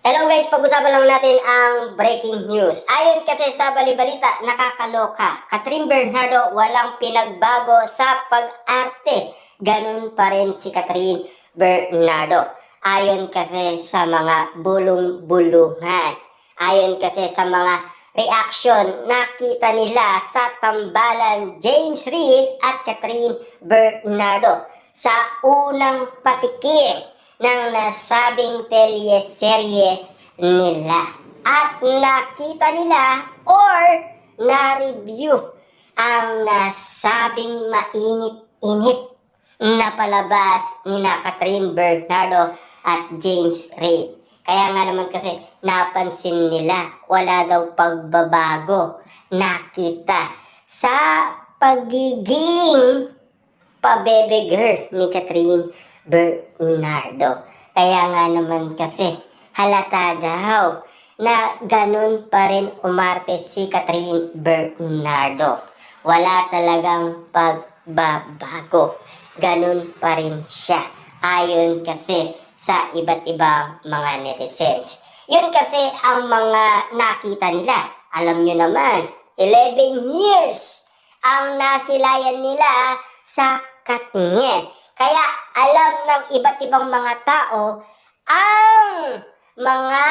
Hello guys, pag-usapan lang natin ang breaking news. Ayon kasi sa balibalita, nakakaloka. Catherine Bernardo walang pinagbago sa pag-arte. Ganun pa rin si Catherine Bernardo. Ayon kasi sa mga bulong-bulungan. Ayon kasi sa mga reaction nakita nila sa tambalan James Reid at Catherine Bernardo sa unang patikim ng nasabing teleserye nila. At nakita nila or na-review ang nasabing mainit-init na palabas ni Catherine Bernardo at James Reid. Kaya nga naman kasi napansin nila wala daw pagbabago nakita sa pagiging pabebe girl ni Catherine Bernardo. Kaya nga naman kasi halata daw na ganun pa rin umarte si Catherine Bernardo. Wala talagang pagbabago. Ganun pa rin siya. Ayon kasi sa iba't ibang mga netizens. Yun kasi ang mga nakita nila. Alam nyo naman, 11 years ang nasilayan nila sa Katniel. Kaya alam ng iba't ibang mga tao ang mga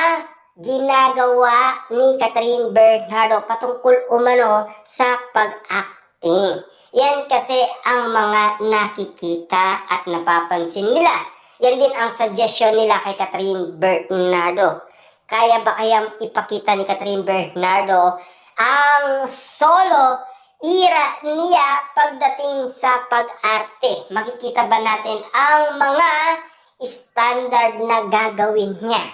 ginagawa ni Catherine Bernardo patungkol umano sa pag-acting. Yan kasi ang mga nakikita at napapansin nila. Yan din ang suggestion nila kay Catherine Bernardo. Kaya ba kayang ipakita ni Catherine Bernardo ang solo ira niya pagdating sa pag-arte? Makikita ba natin ang mga standard na gagawin niya?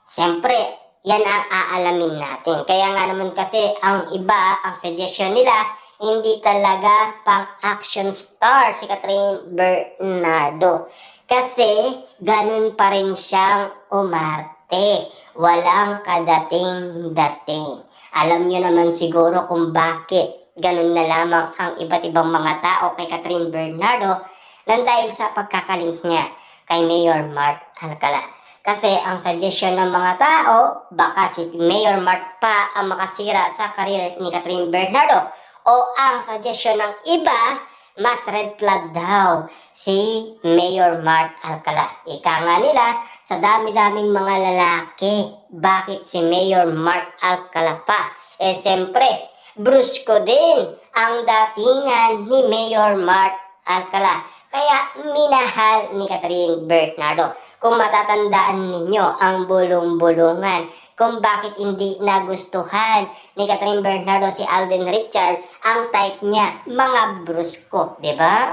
Siyempre, yan ang aalamin natin. Kaya nga naman kasi ang iba, ang suggestion nila, hindi talaga pang-action star si Catherine Bernardo. Kasi ganun pa rin siyang umarte. Walang kadating-dating. Alam nyo naman siguro kung bakit ganun na lamang ang iba't ibang mga tao kay Catherine Bernardo nang dahil sa pagkakalink niya kay Mayor Mark Alcala. Kasi ang suggestion ng mga tao, baka si Mayor Mark pa ang makasira sa karir ni Catherine Bernardo. O ang suggestion ng iba, mas red flag daw si Mayor Mark Alcala. Ika nga nila, sa dami-daming mga lalaki, bakit si Mayor Mark Alcala pa? Siyempre, brusko din ang datingan ni Mayor Mark Alcala. Kaya minahal ni Catherine Bernardo. Kung matatandaan ninyo ang bulong-bulungan kung bakit hindi nagustuhan ni Catherine Bernardo si Alden Richard, ang type niya, mga brusko, di ba?